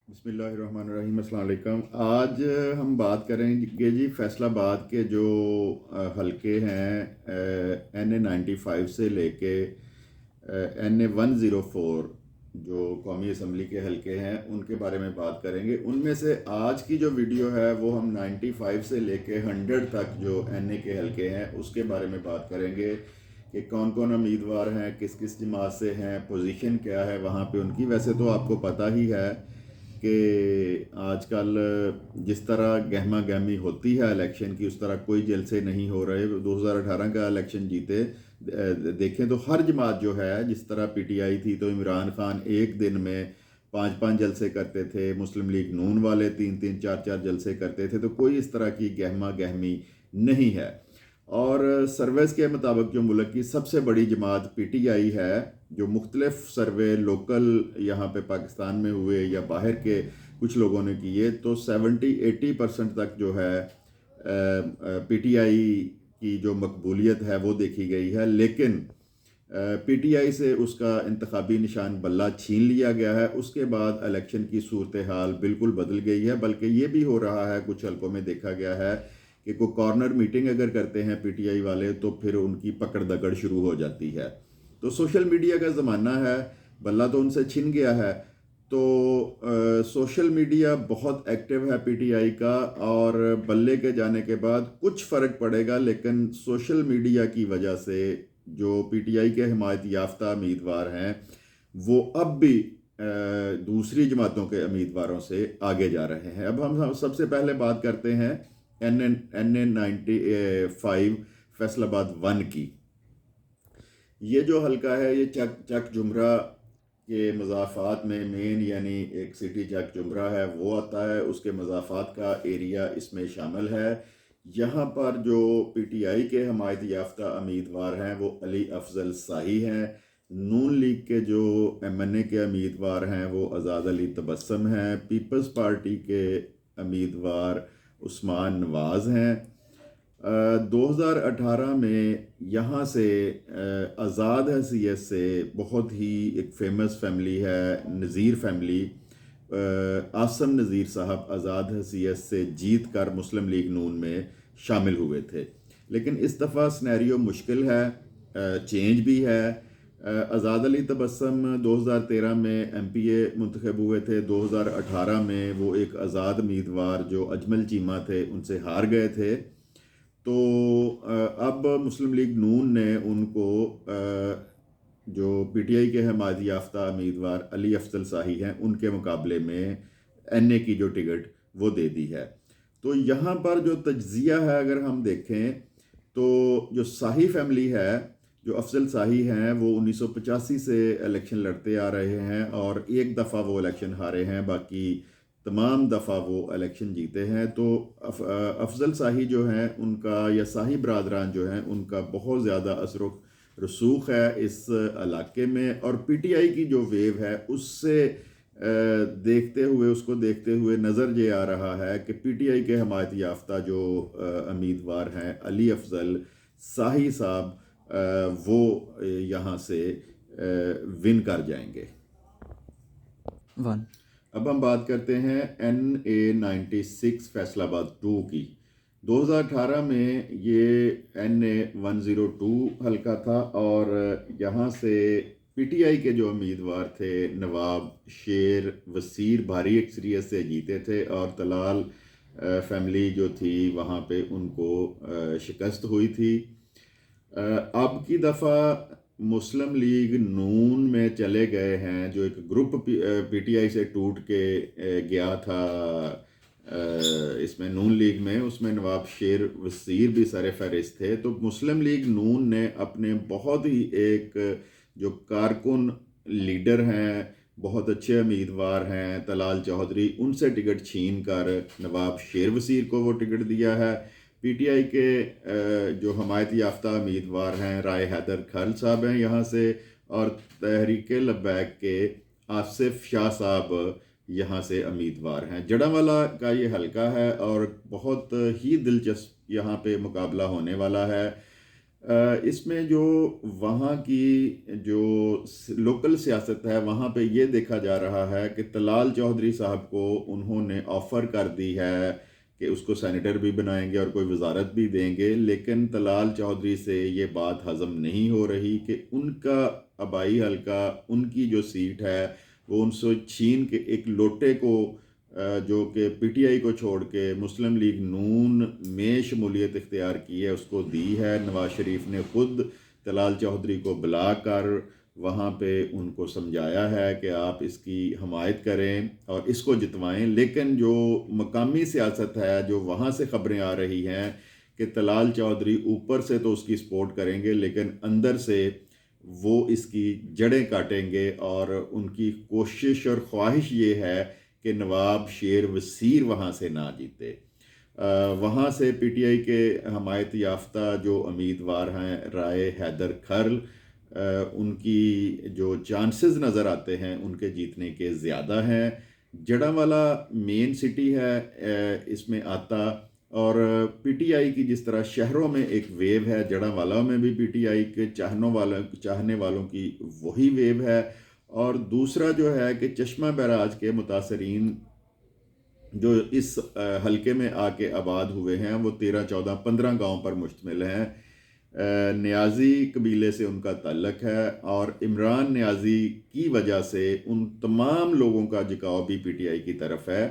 बिस्मिल्लाहिर्रहमानिर्रहीम, अस्सलाम वालेकुम। आज हम बात करेंगे जी फैसलाबाद के जो हलके हैं NA 95 से लेके NA 104 जो कौमी असम्बली के हलके हैं उनके बारे में बात करेंगे। उनमें से आज की जो वीडियो है वो हम 95 से लेके 100 तक जो NA के हलके हैं उसके बारे में बात करेंगे कि कौन कौन उम्मीदवार हैं, किस किस जमात से हैं, पोजीशन क्या है वहाँ पे उनकी। वैसे तो आपको पता ही है कि आजकल जिस तरह गहमा गहमी होती है इलेक्शन की उस तरह कोई जलसे नहीं हो रहे। 2018 का इलेक्शन जीते देखें तो हर जमात जो है, जिस तरह PTI थी तो इमरान खान एक दिन में 5-5 जलसे करते थे, मुस्लिम लीग नून वाले 3-3 4-4 जलसे करते थे, तो कोई इस तरह की गहमा गहमी नहीं है। और सर्वेस के मुताबिक जो मुल्क की सबसे बड़ी जमात PTI है, जो मुख्तलिफ सर्वे लोकल यहाँ पे पाकिस्तान में हुए या बाहर के कुछ लोगों ने किए, तो 70-80% तक जो है PTI की जो मकबूलियत है वो देखी गई है। लेकिन PTI से उसका इंतखाबी निशान बल्ला छीन लिया गया है। उसके बाद इलेक्शन की सूरत हाल बिल्कुल बदल गई है। बल्कि ये भी हो रहा है, कुछ हलकों में देखा गया है कि कोई कॉर्नर मीटिंग अगर करते हैं PTI वाले तो फिर उनकी पकड़ दकड़ शुरू हो जाती है। तो सोशल मीडिया का ज़माना है, बल्ला तो उनसे छिन गया है। तो सोशल मीडिया बहुत एक्टिव है PTI का, और बल्ले के जाने के बाद कुछ फ़र्क पड़ेगा, लेकिन सोशल मीडिया की वजह से जो PTI के हिमायत याफ्ता उम्मीदवार हैं वो अब भी दूसरी जमातों के उम्मीदवारों से आगे जा रहे हैं। अब हम सबसे पहले बात करते हैं NA 95 फैसलाबाद 1 की। ये जो हलका है ये चक जुमरा के मज़ाफ़ात में मेन, यानी एक सिटी चक जुमरा है वो आता है, उसके मज़ाफ़ात का एरिया इसमें शामिल है। यहाँ पर जो PTI के हमायत याफ्ता उम्मीदवार हैं वो अली अफजल शाही हैं। नून लीग के जो MNA के उम्मीदवार हैं वो आज़ाद अली तबस्सम हैं। पीपल्स पार्टी के उम्मीदवार उस्मान नवाज़ हैं। 2018 में यहाँ से आज़ाद हैसियत से बहुत ही एक फेमस फैमिली है नज़ीर फैमिली, आसम नज़ीर साहब आज़ाद हैसियत से जीत कर मुस्लिम लीग नून में शामिल हुए थे। लेकिन इस दफ़ा स्नैरियो मुश्किल है, चेंज भी है। आज़ाद अली तबस्सम 2013 में MPA मुंतखब हुए थे। 2018 में वो एक आज़ाद उम्मीदवार जो अजमल चीमा थे उनसे हार गए थे। तो अब मुस्लिम लीग नून ने उनको जो PTI के हमायत याफ्ता उम्मीदवार अली अफजल शाही हैं उनके मुकाबले में NA की जो टिकट वो दे दी है। तो यहाँ पर जो तज्जिया है अगर हम देखें तो जो शाही फैमिली है, जो अफजल शाही हैं, वो 1985 से इलेक्शन लड़ते आ रहे हैं और एक दफ़ा वो इलेक्शन हारे हैं, बाकी तमाम दफ़ा वो इलेक्शन जीते हैं। तो अफजल शाही जो हैं उनका या शाही बरदरान जो हैं उनका बहुत ज़्यादा असर रसूख है इस इलाके में। और PTI की जो वेव है उससे उसको देखते हुए नज़र ये आ रहा है कि PTI के हमायत याफ्ता जो उम्मीदवार हैं अली अफजल शाही साहब वो यहाँ से विन कर जाएंगे। 1 अब हम बात करते हैं NA 96 फैसलाबाद 2 की। 2018 में ये NA 102 हल्का था और यहाँ से PTI के जो उम्मीदवार थे नवाब शेर वसीर भारी अक्सरियत से जीते थे, और तलाल फैमिली जो थी वहाँ पे उनको शिकस्त हुई थी। अब की दफ़ा मुस्लिम लीग नून में चले गए हैं, जो एक ग्रुप PTI से टूट के गया था इसमें नून लीग में, उसमें नवाब शेर वसीर भी सर फहरिस्त थे। तो मुस्लिम लीग नून ने अपने बहुत ही एक जो कारकुन लीडर हैं, बहुत अच्छे उम्मीदवार हैं तलाल चौधरी, उनसे टिकट छीन कर नवाब शेर वसीर को वो टिकट दिया है। PTI के जो हमायत याफ्ता उम्मीदवार हैं राय हैदर खल साहब हैं यहाँ से, और तहरीक लब्बैक के आसिफ शाह साहब यहाँ से उम्मीदवार हैं। जड़ावाला का ये हलका है और बहुत ही दिलचस्प यहाँ पे मुकाबला होने वाला है। इसमें जो वहाँ की जो लोकल सियासत है वहाँ पे ये देखा जा रहा है कि तलाल चौधरी साहब को उन्होंने ऑफ़र कर दी है कि उसको सेनेटर भी बनाएंगे और कोई वजारत भी देंगे, लेकिन तलाल चौधरी से ये बात हज़म नहीं हो रही कि उनका आबाई हल्का, उनकी जो सीट है वो उनसे छीन के एक लोटे को जो कि पीटीआई को छोड़ के मुस्लिम लीग नून में शमूलियत इख्तियार की है उसको दी है। नवाज शरीफ ने खुद तलाल चौधरी को बुलाकर वहाँ पे उनको समझाया है कि आप इसकी हमायत करें और इसको जितवाएं, लेकिन जो मकामी सियासत है, जो वहाँ से ख़बरें आ रही हैं कि तलाल चौधरी ऊपर से तो उसकी सपोर्ट करेंगे लेकिन अंदर से वो इसकी जड़ें काटेंगे और उनकी कोशिश और ख्वाहिश ये है कि नवाब शेर वसीर वहाँ से ना जीते। वहाँ से पीटीआई के हमायत याफ्ता जो उम्मीदवार हैं राय हैदर खर्ल, उनकी जो चांसेस नज़र आते हैं उनके जीतने के ज़्यादा हैं। जड़ांवाला मेन सिटी है इसमें आता, और पीटीआई की जिस तरह शहरों में एक वेव है, जड़ांवाला में भी पीटीआई के चाहने वालों की वही वेव है। और दूसरा जो है कि चश्मा बैराज के मुतासरीन जो इस हलके में आके आबाद हुए हैं वो 13, 14, 15 गांव पर मुश्तमिल हैं। न्याजी कबीले से उनका ताल्लुक है और इमरान न्याजी की वजह से उन तमाम लोगों का झुकाव भी पीटीआई की तरफ है।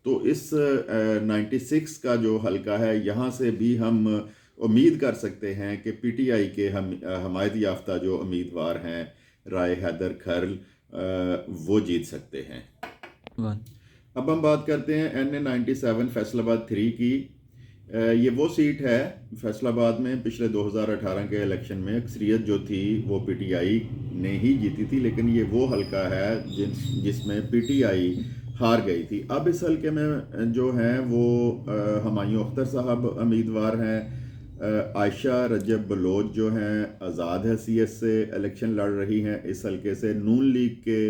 तो इस 96 का जो हलका है यहाँ से भी हम उम्मीद कर सकते हैं कि पीटीआई के हमायत याफ्ता जो उम्मीदवार हैं राय हैदर खर्ल, वो जीत सकते हैं। 1 अब हम बात करते हैं NA-97 फैसलाबाद 3 की। ये वो सीट है फैसलाबाद में पिछले 2018 के इलेक्शन में अक्सरियत जो थी वो पीटीआई ने ही जीती थी, लेकिन ये वो हलका है जिसमें पीटीआई हार गई थी। अब इस हलके में जो हैं वो हुमायूं अख्तर साहब उम्मीदवार हैं। आयशा रजब बलोच जो हैं आज़ाद हैसियत से इलेक्शन लड़ रही हैं इस हलके से। नून लीग के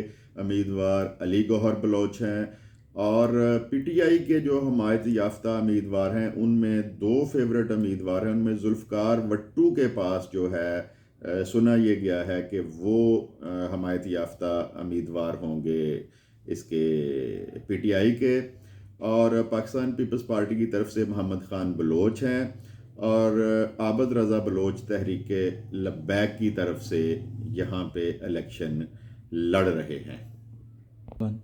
उम्मीदवार अली गौहर बलोच हैं और पीटीआई के जो हमायत याफ्ता उम्मीदवार हैं उनमें 2 फेवरेट उम्मीदवार हैं। उनमें जुल्फ़कार भुट्टो के पास जो है सुना ये गया है कि वो हमायत याफ्ता उम्मीदवार होंगे इसके पीटीआई के, और पाकिस्तान पीपल्स पार्टी की तरफ से मोहम्मद ख़ान बलोच हैं और आबद रज़ा बलोच तहरीक लब्बैक की तरफ से यहाँ पे इलेक्शन लड़ रहे हैं। 1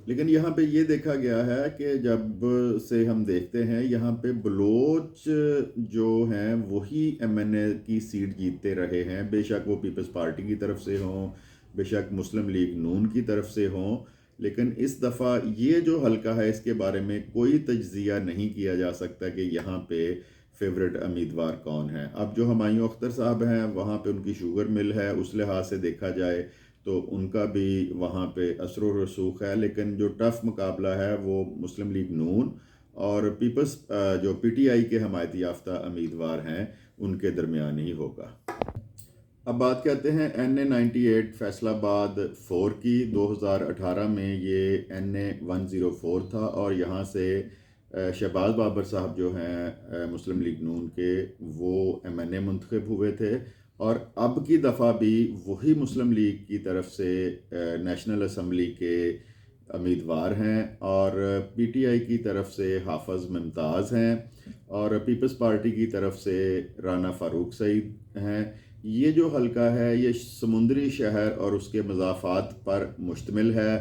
लेकिन यहाँ पे ये देखा गया है कि जब से हम देखते हैं यहाँ पे बलोच जो हैं वही एमएनए की सीट जीतते रहे हैं, बेशक वो पीपल्स पार्टी की तरफ से हों, बेशक मुस्लिम लीग नून की तरफ से हों। लेकिन इस दफ़ा ये जो हलका है इसके बारे में कोई तज्ज़िया नहीं किया जा सकता कि यहाँ पे फेवरेट उम्मीदवार कौन है। अब जो हुमायूं अख्तर साहब हैं वहाँ पे उनकी शुगर मिल है, उस लिहाज से देखा जाए तो उनका भी वहाँ पे असर व रसूख है, लेकिन जो टफ मुकाबला है वो मुस्लिम लीग नून और पीपल्स जो पीटीआई के हमायत याफ्ता उम्मीदवार हैं उनके दरमियान ही होगा। अब बात करते हैं NA-98 फैसलाबाद 4 की। 2018 में ये NA-104 था और यहाँ से शहबाज बाबर साहब जो हैं मुस्लिम लीग नून के वो MNA मुंतखब हुए थे, और अब की दफ़ा भी वही मुस्लिम लीग की तरफ से नेशनल असम्बली के उम्मीदवार हैं और पीटीआई की तरफ से हाफिज़ मुमताज़ हैं और पीपल्स पार्टी की तरफ से राना फारूक सईद हैं। ये जो हलका है ये समुंदरी शहर और उसके मज़ाफ़ात पर मुश्तमिल है।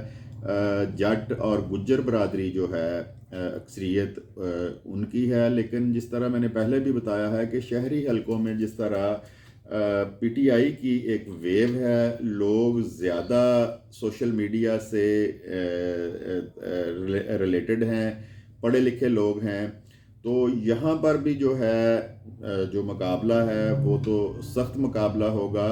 जट और गुज्जर बरादरी जो है अक्सरियत उनकी है, लेकिन जिस तरह मैंने पहले भी बताया है कि शहरी हलकों में जिस तरह पीटीआई की एक वेव है, लोग ज़्यादा सोशल मीडिया से रिलेटेड हैं, पढ़े लिखे लोग हैं, तो यहाँ पर भी जो है जो मुकाबला है वो तो सख्त मुकाबला होगा।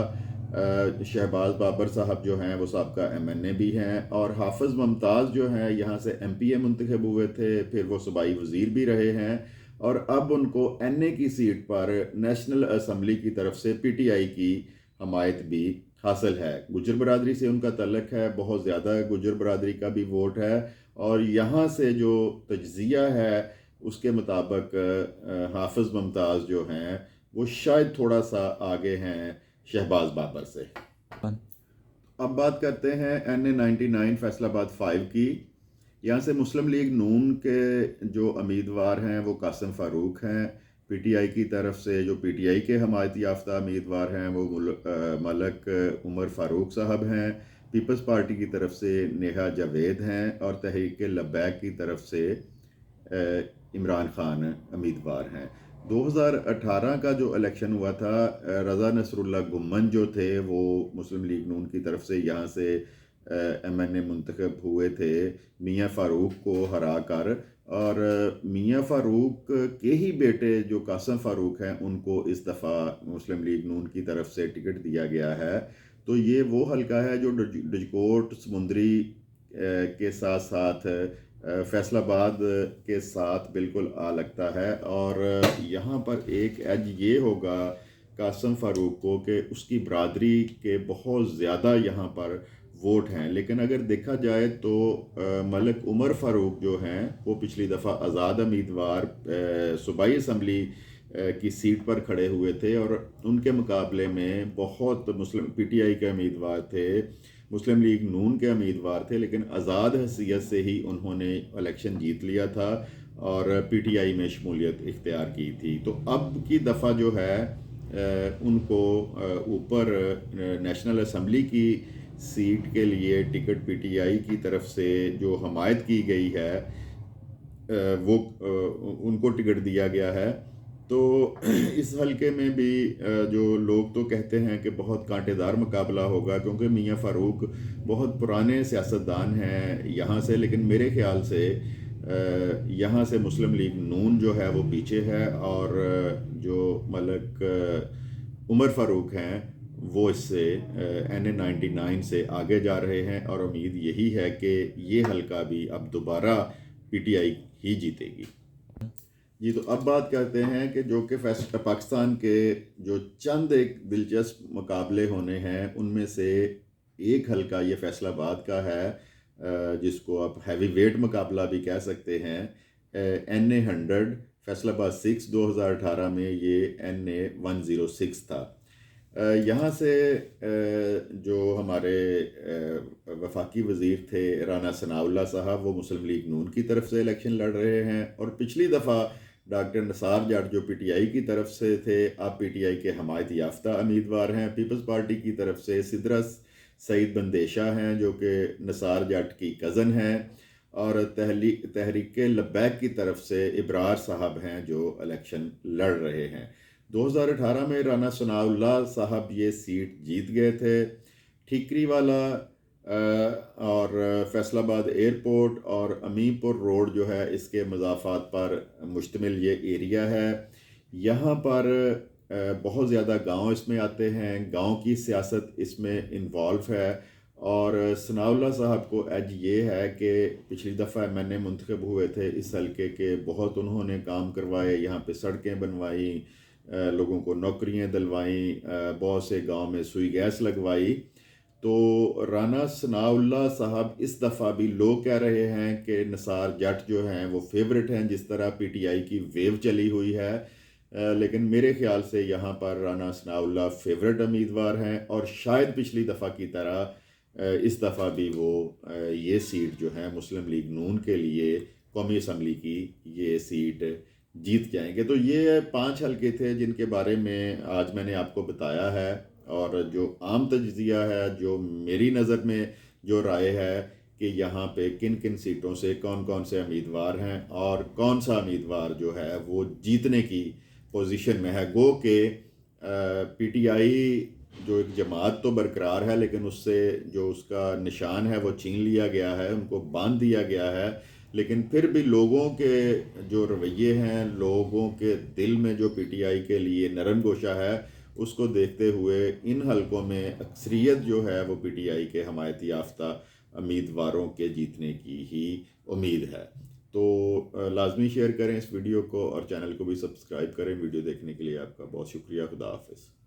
शहबाज बाबर साहब जो हैं वो साबका MNA भी हैं और हाफिज़ मुमताज़ जो हैं यहाँ से MPA मुंतखब हुए थे, फिर वो सूबाई वज़ीर भी रहे हैं और अब उनको NA की सीट पर नेशनल असम्बली की तरफ से पीटीआई की हमायत भी हासिल है। गुज्जर बरादरी से उनका तल्लक है, बहुत ज़्यादा गुज्जर बरादरी का भी वोट है और यहाँ से जो तज्ज़िया है उसके मुताबिक हाफिज़ मुमताज़ जो हैं वो शायद थोड़ा सा आगे हैं शहबाज बाबर से। 1 अब बात करते हैं NA-99 फैसलाबाद 5 की। यहाँ से मुस्लिम लीग नून के जो उम्मीदवार हैं वो कासिम फ़ारूक हैं। PTI की तरफ से जो PTI के हमायत याफ्ता उम्मीदवार हैं वो मलक उमर फ़ारूक साहब हैं। पीपल्स पार्टी की तरफ से नेहा जावेद हैं और तहरीक लब्बैक की तरफ से इमरान खान उम्मीदवार हैं। 2018 का जो इलेक्शन हुआ था, रज़ा नसरुल्लाह गुम्मन जो थे वो मुस्लिम लीग नून की तरफ से यहाँ से MNA मुंतखब हुए थे मियाँ फ़ारूक को हरा कर, और मियाँ फ़ारूक के ही बेटे जो कासिम फ़ारूक हैं उनको इस दफ़ा मुस्लिम लीग नून की तरफ से टिकट दिया गया है। तो ये वो हलका है जो डजकोट समुंदरी के साथ साथ फैसलाबाद के साथ बिल्कुल आ लगता है। और यहाँ पर एक एज ये होगा कासिम फ़ारूक को कि उसकी बरादरी के बहुत ज़्यादा यहाँ पर वोट हैं। लेकिन अगर देखा जाए तो मलक उमर फ़ारूक जो हैं वो पिछली दफ़ा आज़ाद उम्मीदवार सूबाई असम्बली की सीट पर खड़े हुए थे और उनके मुकाबले में बहुत मुस्लिम PTI के उम्मीदवार थे, मुस्लिम लीग नून के उम्मीदवार थे, लेकिन आज़ाद हैसियत से ही उन्होंने इलेक्शन जीत लिया था और PTI में शमूलियत इख्तियार की थी। तो अब की दफ़ा जो है उनको ऊपर नेशनल असम्बली की सीट के लिए टिकट PTI की तरफ से जो हमायत की गई है वो उनको टिकट दिया गया है। तो इस हलके में भी जो लोग तो कहते हैं कि बहुत कांटेदार मुकाबला होगा, क्योंकि मियाँ फ़ारूक बहुत पुराने सियासतदान हैं यहाँ से, लेकिन मेरे ख्याल से यहाँ से मुस्लिम लीग नून जो है वो पीछे है और जो मलक उमर फ़ारूक हैं वो इससे NA-99 से आगे जा रहे हैं और उम्मीद यही है कि ये हलका भी अब दोबारा PTI ही जीतेगी। जी, तो अब बात करते हैं कि जो कि पाकिस्तान के जो चंद एक दिलचस्प मुकाबले होने हैं उनमें से एक हलका ये फैसलाबाद का है, जिसको आप हैवी वेट मुकाबला भी कह सकते हैं। NA-100 फैसलाबाद 6 2018 में ये NA-106 था। यहाँ से जो हमारे वफाकी वज़ीर थे राना सनाउल्लाह साहब वो मुस्लिम लीग नून की तरफ से इलेक्शन लड़ रहे हैं और पिछली दफ़ा डॉक्टर नसार जट जो PTI की तरफ से थे अब PTI के हमायत याफ्ता उम्मीदवार हैं। पीपल्स पार्टी की तरफ से सिद्रा सईद बंदेशा हैं जो कि नसार जट की कज़न हैं और तहरीक लब्बैक की तरफ से इब्रार साहब हैं जो इलेक्शन लड़ रहे हैं। 2018 में राना सनाउल्लाह साहब ये सीट जीत गए थे। ठीकरी वाला और फैसलाबाद एयरपोर्ट और अमीरपुर रोड जो है इसके मज़ाफ़ात पर मुश्तमिल ये एरिया है। यहाँ पर बहुत ज़्यादा गांव इसमें आते हैं, गांव की सियासत इसमें इन्वॉल्व है और सनाउल्लाह साहब को एज ये है कि पिछली दफ़ा मैंने मुंतखब हुए थे इस हल्के के, बहुत उन्होंने काम करवाए, यहाँ पे सड़कें बनवाई, लोगों को नौकरियां दिलवाई, बहुत से गांव में सुई गैस लगवाई। तो राना सनाउल्लाह साहब इस दफ़ा भी लोग कह रहे हैं कि नसार जट जो हैं वो फेवरेट हैं, जिस तरह PTI की वेव चली हुई है। लेकिन मेरे ख्याल से यहाँ पर राना सनाउल्लाह फेवरेट उम्मीदवार हैं और शायद पिछली दफ़ा की तरह इस दफ़ा भी वो ये सीट जो है मुस्लिम लीग नून के लिए कौमी असम्बली की ये सीट जीत जाएंगे। तो ये 5 हलके थे जिनके बारे में आज मैंने आपको बताया है और जो आम तज्ज़िया है, जो मेरी नज़र में जो राय है कि यहाँ पे किन किन सीटों से कौन कौन से उम्मीदवार हैं और कौन सा उम्मीदवार जो है वो जीतने की पोजीशन में है। गो के PTI जो एक जमात तो बरकरार है लेकिन उससे जो उसका निशान है वो छीन लिया गया है, उनको बांध दिया गया है, लेकिन फिर भी लोगों के जो रवैये हैं, लोगों के दिल में जो PTI के लिए नरम गोशा है, उसको देखते हुए इन हलकों में अक्सरियत जो है वो PTI के हमायत याफ्ता उम्मीदवारों के जीतने की ही उम्मीद है। तो लाजमी शेयर करें इस वीडियो को और चैनल को भी सब्सक्राइब करें। वीडियो देखने के लिए आपका बहुत शुक्रिया। खुदा हाफिज़।